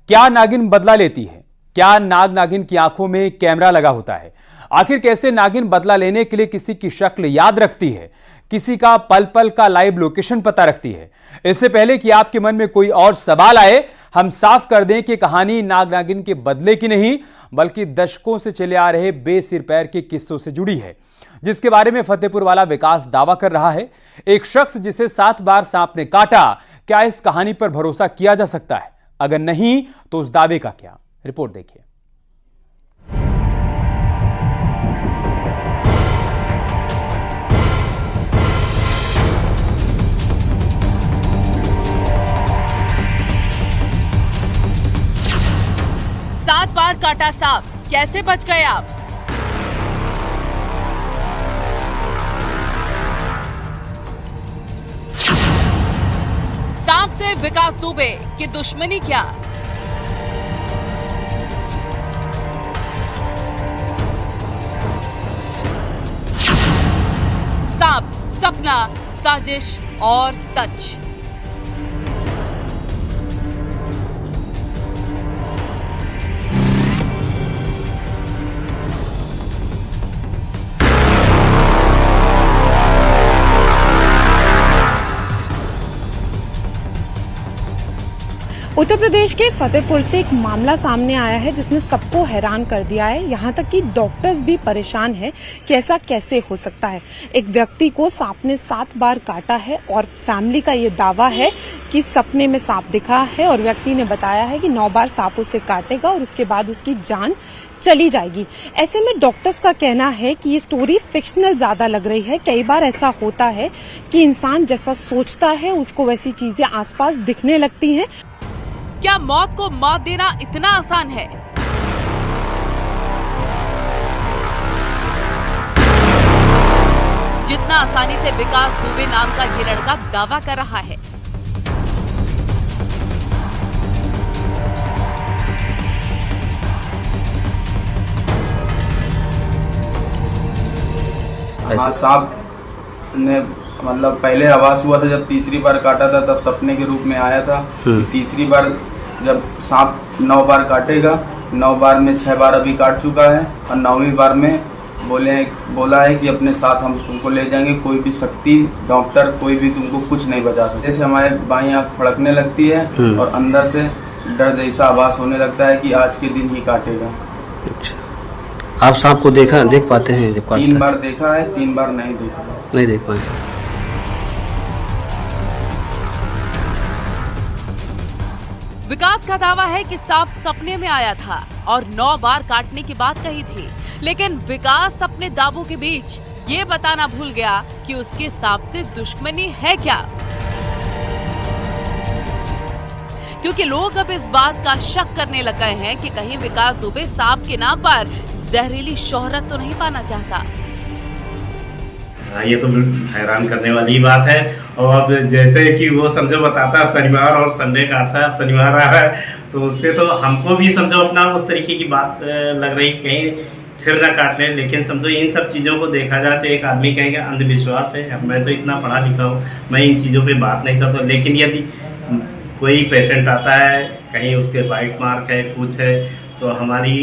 क्या नागिन बदला लेती है? क्या नाग नागिन की आंखों में कैमरा लगा होता है? आखिर कैसे नागिन बदला लेने के लिए किसी की शक्ल याद रखती है, किसी का पल पल का लाइव लोकेशन पता रखती है? इससे पहले कि आपके मन में कोई और सवाल आए, हम साफ कर दें कि कहानी नाग नागिन के बदले की नहीं, बल्कि दशकों से चले आ रहे बेसिर पैर के किस्सों से जुड़ी है, जिसके बारे में फतेहपुर वाला विकास दावा कर रहा है। एक शख्स जिसे 7 बार सांप ने काटा, क्या इस कहानी पर भरोसा किया जा सकता है? अगर नहीं तो उस दावे का क्या? रिपोर्ट देखिए। सात बार काटा सांप, कैसे बच गए आप? सांप से विकास दुबे की दुश्मनी क्या? सांप, सपना, साजिश और सच। उत्तर प्रदेश के फतेहपुर से एक मामला सामने आया है जिसने सबको हैरान कर दिया है। यहाँ तक कि डॉक्टर्स भी परेशान हैं कि ऐसा कैसे हो सकता है। एक व्यक्ति को सांप ने 7 बार काटा है और फैमिली का ये दावा है कि सपने में सांप दिखा है और व्यक्ति ने बताया है कि 9 बार सांप उसे काटेगा और उसके बाद उसकी जान चली जाएगी। ऐसे में डॉक्टर्स का कहना है कि ये स्टोरी फिक्शनल ज्यादा लग रही है। कई बार ऐसा होता है कि इंसान जैसा सोचता है उसको वैसी चीजें आसपास दिखने लगती हैं। क्या मौत को मात देना इतना आसान है? जितना आसानी से विकास दुबे नाम का ये लड़का दावा कर रहा है। सांप ने मतलब पहले आवाज हुआ था जब तीसरी बार काटा था, तब सपने के रूप में आया था। तीसरी बार जब सांप 9 बार काटेगा, 9 बार में 6 बार अभी काट चुका है और 9वीं बार में बोला है कि अपने साथ हम तुमको ले जाएंगे, कोई भी शक्ति, डॉक्टर, कोई भी तुमको कुछ नहीं बचा सकता। जैसे हमारे बाईं आंख फड़कने लगती है और अंदर से डर जैसा आवाज होने लगता है कि आज के दिन ही काटेगा। अच्छा, आप सांप को देख पाते हैं जब काटता है? 3 बार देखा है, 3 बार नहीं देख पाए। विकास का दावा है कि सांप सपने में आया था और 9 बार काटने की बात कही थी, लेकिन विकास अपने दावों के बीच ये बताना भूल गया कि उसके सांप से दुश्मनी है क्या। क्योंकि लोग अब इस बात का शक करने लग गए हैं कि कहीं विकास दुबे सांप के नाम पर जहरीली शोहरत तो नहीं पाना चाहता। ये तो हैरान करने वाली बात है। और अब जैसे कि वो समझो बताता है शनिवार और संडे काटता है, शनिवार आ रहा है, तो उससे तो हमको भी समझो अपना उस तरीके की बात लग रही, कहीं फिर ना काट लें। लेकिन समझो इन सब चीज़ों को देखा जाए तो एक आदमी कहेगा अंधविश्वास है। मैं तो इतना पढ़ा लिखा हूँ, मैं इन चीज़ों पे बात नहीं करता। लेकिन यदि कोई पेशेंट आता है, कहीं उसके बाइट मार्क है, कुछ है, तो हमारी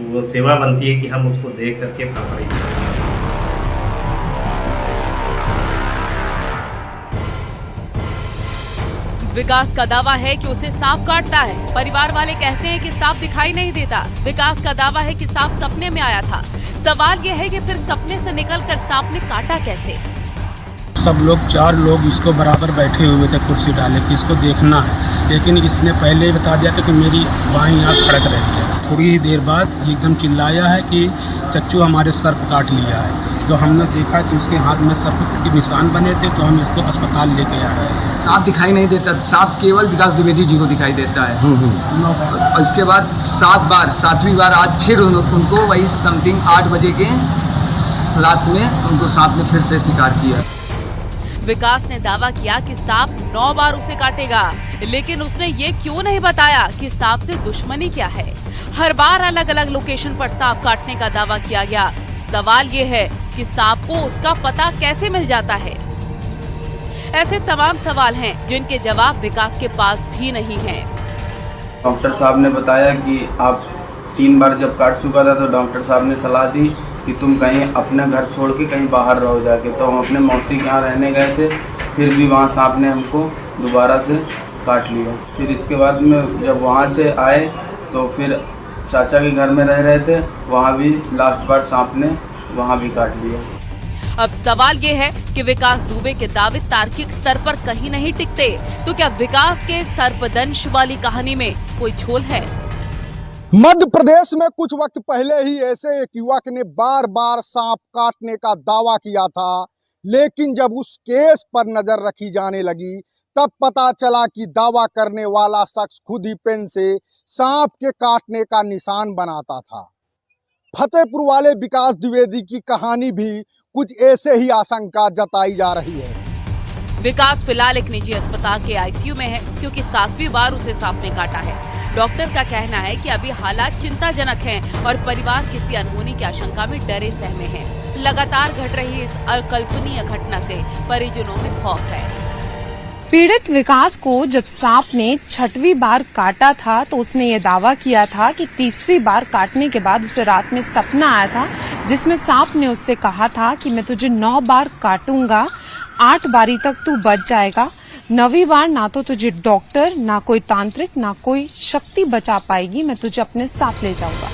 वो सेवा बनती है कि हम उसको देख करके पकड़ें। विकास का दावा है कि उसे सांप काटता है। परिवार वाले कहते हैं कि सांप दिखाई नहीं देता। विकास का दावा है कि सांप सपने में आया था। सवाल यह है कि फिर सपने से निकलकर सांप ने काटा कैसे? सब लोग 4 लोग इसको बराबर बैठे हुए थे कुर्सी डाले कि इसको देखना है, लेकिन इसने पहले ही बता दिया था कि मेरी बाईं आंख फड़क रही है। थोड़ी ही देर बाद एकदम चिल्लाया है कि चच्चू हमारे सर्प काट लिया है। तो हमने देखा कि उसके हाथ में सर्प के निशान बने थे, तो हम इसको अस्पताल लेके आ रहे हैं। सांप दिखाई नहीं देता, सांप केवल विकास द्विवेदी जी को दिखाई देता है। और इसके बाद 7वीं बार आज फिर उनको वही समथिंग 8 बजे के रात में उनको सांप ने फिर से शिकार किया। विकास ने दावा किया कि सांप 9 बार उसे काटेगा, लेकिन उसने ये क्यों नहीं बताया कि सांप से दुश्मनी क्या है। हर बार अलग अलग लोकेशन पर सांप काटने का दावा किया गया। सवाल ये है कि सांप को उसका पता कैसे मिल जाता है। ऐसे तमाम सवाल हैं जिनके जवाब विकास के पास भी नहीं हैं। डॉक्टर साहब ने बताया कि आप 3 बार जब काट चुका था तो डॉक्टर साहब ने सलाह दी कि तुम कहीं अपना घर छोड़ के कहीं बाहर रहो जाके। तो हम अपने मौसी के यहाँ रहने गए थे, फिर भी वहाँ सांप ने हमको दोबारा से काट लिया। फिर इसके बाद में जब वहाँ से आए तो फिर चाचा के घर में रह रहे थे, वहाँ भी लास्ट बार सांप ने वहाँ भी काट लिया। अब सवाल ये है कि विकास दुबे के दावे तार्किक स्तर पर कहीं नहीं टिकते, तो क्या विकास के सर्पदंश वाली कहानी में कोई झोल है? मध्य प्रदेश में कुछ वक्त पहले ही ऐसे एक युवक ने बार बार सांप काटने का दावा किया था, लेकिन जब उस केस पर नजर रखी जाने लगी तब पता चला कि दावा करने वाला शख्स खुद ही पेन से सांप के काटने का निशान बनाता था। फतेहपुर वाले विकास द्विवेदी की कहानी भी कुछ ऐसे ही आशंका जताई जा रही है। विकास फिलहाल एक निजी अस्पताल के आईसीयू में है, क्योंकि 7वीं बार उसे सांप ने काटा है। डॉक्टर का कहना है कि अभी हालात चिंताजनक हैं और परिवार किसी अनहोनी की आशंका में डरे सहमे हैं। लगातार घट रही इस अकल्पनीय घटना से परिजनों में खौफ है। पीड़ित विकास को जब सांप ने 6वीं बार काटा था तो उसने ये दावा किया था कि 3री बार काटने के बाद उसे रात में सपना आया था, जिसमें सांप ने उससे कहा था कि मैं तुझे 9 बार काटूंगा, 8 बारी तक तू बच जाएगा। 9वीं बार ना तो तुझे डॉक्टर, ना कोई तांत्रिक, ना कोई शक्ति बचा पाएगी, मैं तुझे अपने साथ ले जाऊंगा।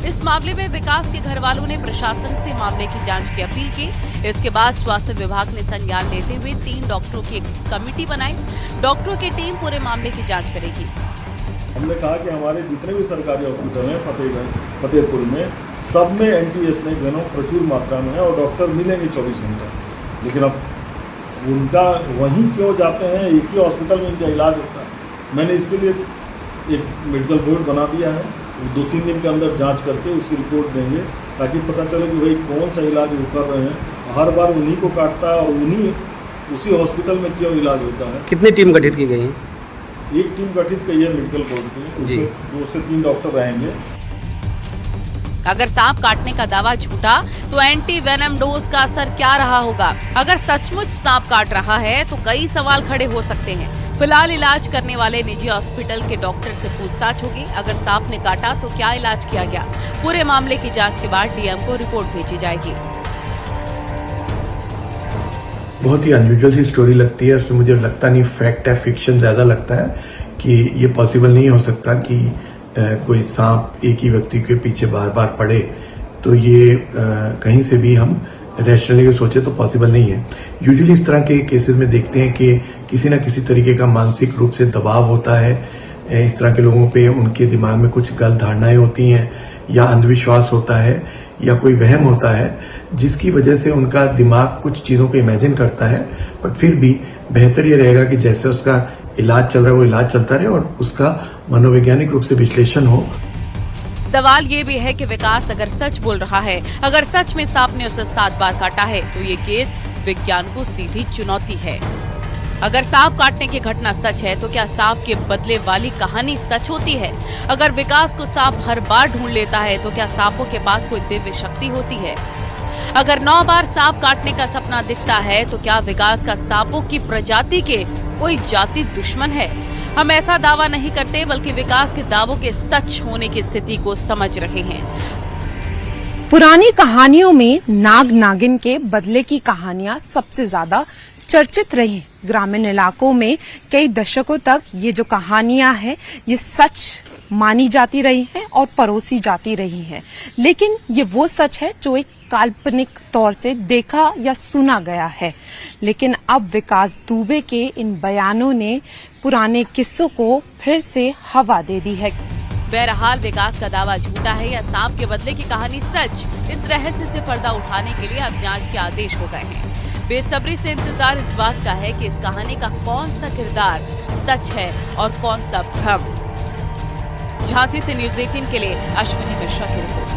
इस मामले में विकास के घर वालों ने प्रशासन से मामले की जांच की अपील की। इसके बाद स्वास्थ्य विभाग ने संज्ञान लेते हुए 3 डॉक्टरों की एक कमेटी बनाई। डॉक्टरों की टीम पूरे मामले की जांच करेगी। हमने कहा कि हमारे जितने भी सरकारी हॉस्पिटल हैं फतेहपुर में, सब में एंटी-स्नेक वेनम प्रचुर मात्रा में है और डॉक्टर मिलेंगे 24 घंटे। लेकिन अब उनका वहीं क्यों जाते हैं, एक ही हॉस्पिटल में इनका इलाज होता है। मैंने इसके लिए एक मेडिकल बोर्ड बना दिया है, 2-3 दिन के अंदर जांच करके उसकी रिपोर्ट देंगे ताकि पता चले कि भाई कौन सा इलाज वो कर रहे हैं। हर बार उन्हीं को काटता है और उसी हॉस्पिटल में क्यों इलाज होता है। कितनी टीम गठित की गई है? एक टीम गठित की है मेडिकल बोर्ड की, उसमें 2 से 3 डॉक्टर रहेंगे। अगर सांप काटने का दावा झूठा तो एंटी वेनम डोज का असर क्या रहा होगा? अगर सचमुच सांप काट रहा है तो कई सवाल खड़े हो सकते हैं। फिलहाल इलाज करने वाले निजी हॉस्पिटल के डॉक्टर से पूछताछ होगी। अगर सांप ने काटा तो क्या इलाज किया गया? पूरे मामले की जांच के बाद डीएम को रिपोर्ट भेजी जाएगी। बहुत ही अनयूजुअल सी स्टोरी लगती है। उसमें मुझे लगता नहीं फैक्ट है, फिक्शन ज्यादा लगता है कि ये पॉसिबल नहीं हो सकता कि कोई सांप एक ही व्यक्ति के पीछे बार बार पड़े। तो ये कहीं से भी हम रैशनली सोचे तो पॉसिबल नहीं है। यूजुअली इस तरह के केसेस में देखते हैं कि किसी न किसी तरीके का मानसिक रूप से दबाव होता है। इस तरह के लोगों पे उनके दिमाग में कुछ गलत धारणाएं होती हैं, या अंधविश्वास होता है, या कोई वहम होता है, जिसकी वजह से उनका दिमाग कुछ चीजों को इमेजिन करता है। पर फिर भी बेहतर ये रहेगा कि जैसे उसका इलाज चल रहा है वो इलाज चलता रहे और उसका मनोवैज्ञानिक रूप से विश्लेषण हो। सवाल ये भी है कि विकास अगर सच बोल रहा है, अगर सच में सांप ने उसे 7 बार काटा है, तो ये केस विज्ञान को सीधी चुनौती है। अगर सांप काटने की घटना सच है तो क्या सांप के बदले वाली कहानी सच होती है? अगर विकास को सांप हर बार ढूंढ लेता है तो क्या सांपों के पास कोई दिव्य शक्ति होती है? अगर 9 बार सांप काटने का सपना दिखता है तो क्या विकास का सांपों की प्रजाति के कोई जाति दुश्मन है? हम ऐसा दावा नहीं करते, बल्कि विकास के दावों के सच होने की स्थिति को समझ रहे हैं। पुरानी कहानियों में नाग नागिन के बदले की कहानियां सबसे ज्यादा चर्चित रही। ग्रामीण इलाकों में कई दशकों तक ये जो कहानियां हैं ये सच मानी जाती रही हैं और परोसी जाती रही हैं। लेकिन ये वो सच है जो एक काल्पनिक तौर से देखा या सुना गया है। लेकिन अब विकास दुबे के इन बयानों ने पुराने किस्सों को फिर से हवा दे दी है। बहरहाल विकास का दावा झूठा है या सांप के बदले की कहानी सच, इस रहस्य से पर्दा उठाने के लिए अब जांच के आदेश हो गए हैं। बेसब्री से इंतजार इस बात का है कि इस कहानी का कौन सा किरदार सच है और कौन सा भ्रम। झांसी से न्यूज़ 18 के लिए अश्विनी मिश्रा की रिपोर्ट।